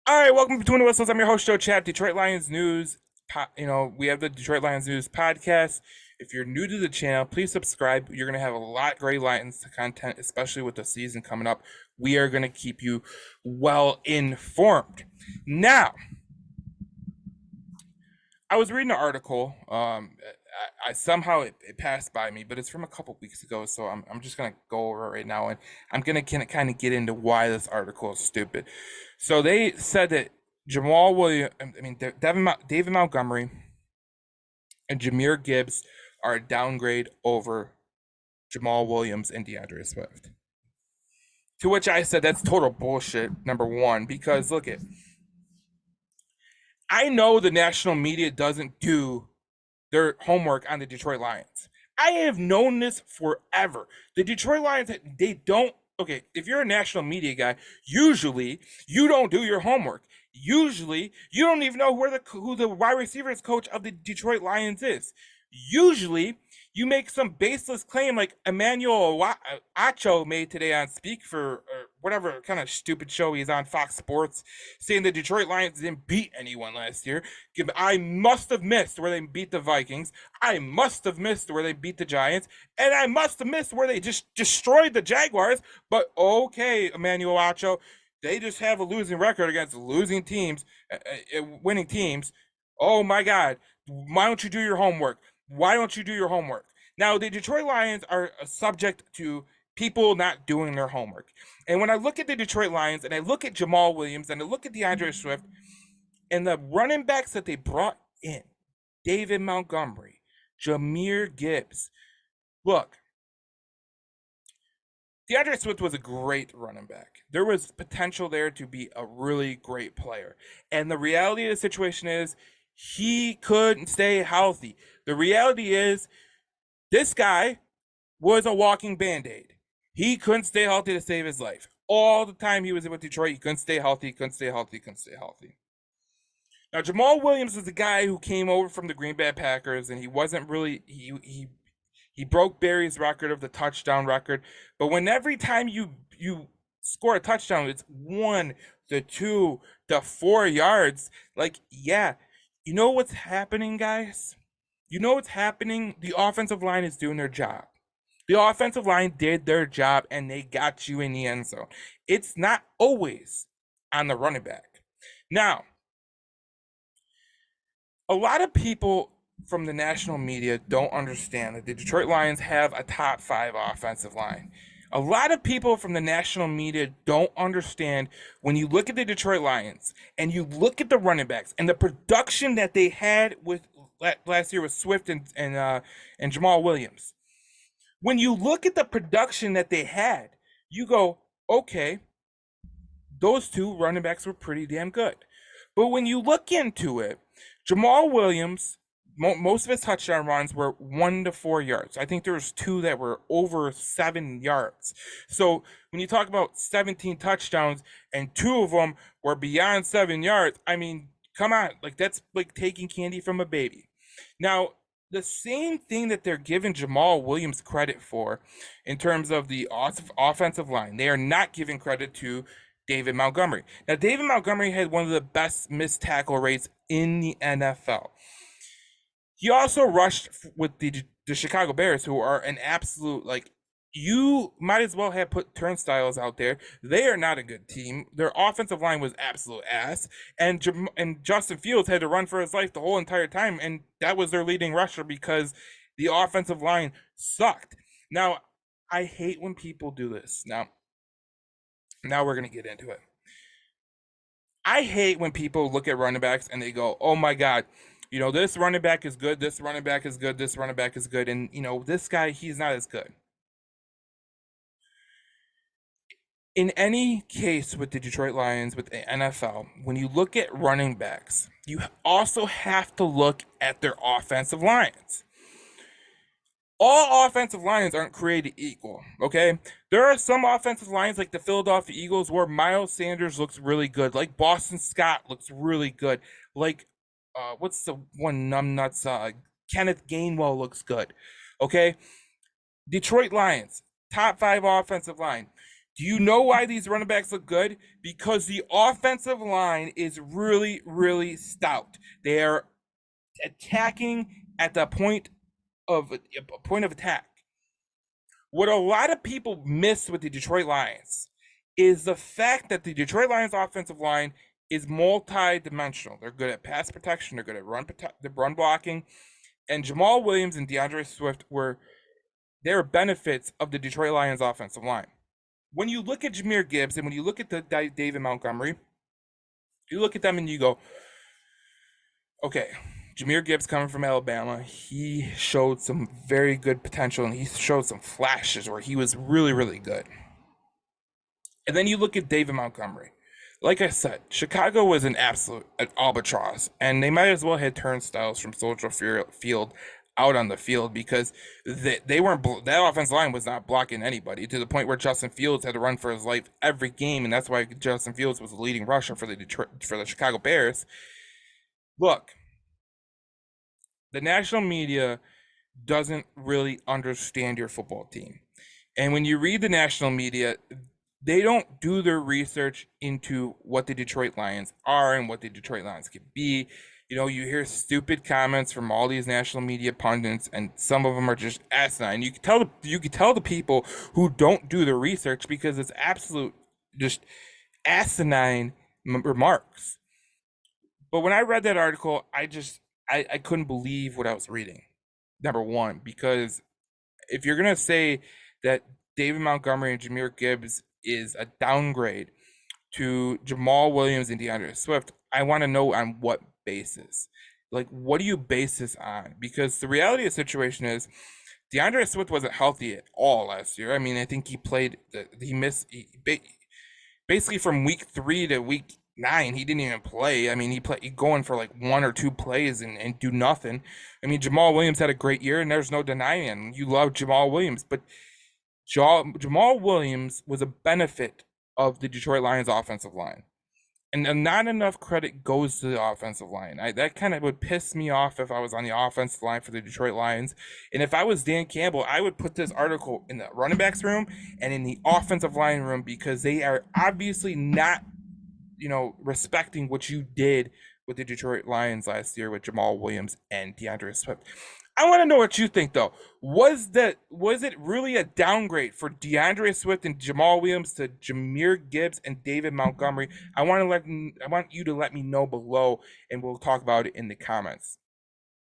All right, welcome to Between the Whistles. I'm your host, Joe Chap. Detroit Lions News. We have the Detroit Lions News podcast. If you're new to the channel, please subscribe. You're going to have a lot of great Lions content, especially with the season coming up. We are going to keep you well informed. Now, I was reading an article. I somehow it passed by me, but it's from a couple weeks ago. So I'm just gonna go over it right now, and I'm gonna kind of get into why this article is stupid. So they said that Jamal Williams, David Montgomery, and Jahmyr Gibbs are a downgrade over Jamal Williams and DeAndre Swift. To which I said that's total bullshit. Number one, because look at, I know the national media doesn't do their homework on the Detroit Lions. I have known this forever. The Detroit Lions, they don't. Okay, if you're a national media guy, usually you don't do your homework. Usually, you don't even know who the wide receivers coach of the Detroit Lions is. Usually, you make some baseless claim like Emmanuel Acho made today on Speak for or whatever kind of stupid show he's on Fox Sports, saying the Detroit Lions didn't beat anyone last year. I must have missed where they beat the Vikings. I must have missed where they beat the Giants. And I must have missed where they just destroyed the Jaguars. But okay, Emmanuel Acho, they just have a losing record against losing teams, winning teams. Oh my God. Why don't you do your homework? Why don't you do your homework? Now, the Detroit Lions are subject to people not doing their homework. And when I look at the Detroit Lions and I look at Jamal Williams and I look at DeAndre Swift and the running backs that they brought in, David Montgomery, Jahmyr Gibbs, look, DeAndre Swift was a great running back. There was potential there to be a really great player. And the reality of the situation is he couldn't stay healthy. The reality is this guy was a walking Band-Aid. He couldn't stay healthy to save his life. All the time he was with Detroit, he couldn't stay healthy, couldn't stay healthy, couldn't stay healthy. Now, Jamal Williams is the guy who came over from the Green Bay Packers, and he wasn't really he broke Barry's record of the touchdown record. But when every time you score a touchdown, it's 1 to 2 to 4 yards. Like, yeah, you know what's happening, guys? You know what's happening? The offensive line is doing their job. The offensive line did their job, and they got you in the end zone. It's not always on the running back. Now, a lot of people from the national media don't understand that the Detroit Lions have a top 5 offensive line. A lot of people from the national media don't understand when you look at the Detroit Lions and you look at the running backs and the production that they had with last year with Swift and Jamal Williams. When you look at the production that they had, you go, okay, those two running backs were pretty damn good. But when you look into it, Jamal Williams, most of his touchdown runs were 1 to 4 yards. I think there was 2 that were over 7 yards. So when you talk about 17 touchdowns and 2 of them were beyond 7 yards, I mean, come on, like that's like taking candy from a baby. Now, the same thing that they're giving Jamal Williams credit for in terms of the offensive line, they are not giving credit to David Montgomery. Now, David Montgomery had one of the best missed tackle rates in the NFL. He also rushed with the Chicago Bears, who are an absolute, like, you might as well have put turnstiles out there. They are not a good team. Their offensive line was absolute ass, and Justin Fields had to run for his life the whole entire time, and that was their leading rusher because the offensive line sucked. Now, I hate when people do this. Now we're gonna get into it. I hate when people look at running backs and they go, "Oh my God, you know, this running back is good, this running back is good, this running back is good, and you know, this guy, he's not as good." In any case with the Detroit Lions, with the NFL, when you look at running backs, you also have to look at their offensive lines. All offensive lines aren't created equal, okay? There are some offensive lines like the Philadelphia Eagles where Miles Sanders looks really good, like Boston Scott looks really good, like what's the one numbnuts? Kenneth Gainwell looks good, okay? Detroit Lions, top 5 offensive line. Do you know why these running backs look good? Because the offensive line is really, really stout. They are attacking at the point of attack. What a lot of people miss with the Detroit Lions is the fact that the Detroit Lions offensive line is multi-dimensional. They're good at pass protection, they're good at the run blocking, and Jamal Williams and DeAndre Swift were their benefits of the Detroit Lions offensive line. When you look at Jahmyr Gibbs and when you look at the David Montgomery, you look at them and you go, okay, Jahmyr Gibbs coming from Alabama, he showed some very good potential and he showed some flashes where he was really, really good. And then you look at David Montgomery. Like I said, Chicago was an albatross, and they might as well hit turnstiles from Soldier Field out on the field because they weren't that offensive line was not blocking anybody to the point where Justin Fields had to run for his life every game, and that's why Justin Fields was the leading rusher for the Chicago Bears. Look, the national media doesn't really understand your football team. And when you read the national media, they don't do their research into what the Detroit Lions are and what the Detroit Lions can be. You know, you hear stupid comments from all these national media pundits, and some of them are just asinine. You can tell the people who don't do the research because it's absolute just asinine remarks. But when I read that article, I couldn't believe what I was reading. Number one, because if you're gonna say that David Montgomery and Jahmyr Gibbs is a downgrade to Jamal Williams and DeAndre Swift, I want to know on what basis. Like, what do you base this on? Because the reality of the situation is DeAndre Swift wasn't healthy at all last year. I mean, I think he missed basically from week 3 to week 9. He didn't even play. I mean, he played going for like 1 or 2 plays and do nothing. I mean, Jamal Williams had a great year, and there's no denying it. You love Jamal Williams, but Jamal Williams was a benefit of the Detroit Lions offensive line. And not enough credit goes to the offensive line. That kind of would piss me off if I was on the offensive line for the Detroit Lions. And if I was Dan Campbell, I would put this article in the running backs room and in the offensive line room because they are obviously not, respecting what you did with the Detroit Lions last year with Jamal Williams and DeAndre Swift. I want to know what you think though. Was it really a downgrade for DeAndre Swift and Jamal Williams to Jahmyr Gibbs and David Montgomery? I want you to let me know below, and we'll talk about it in the comments.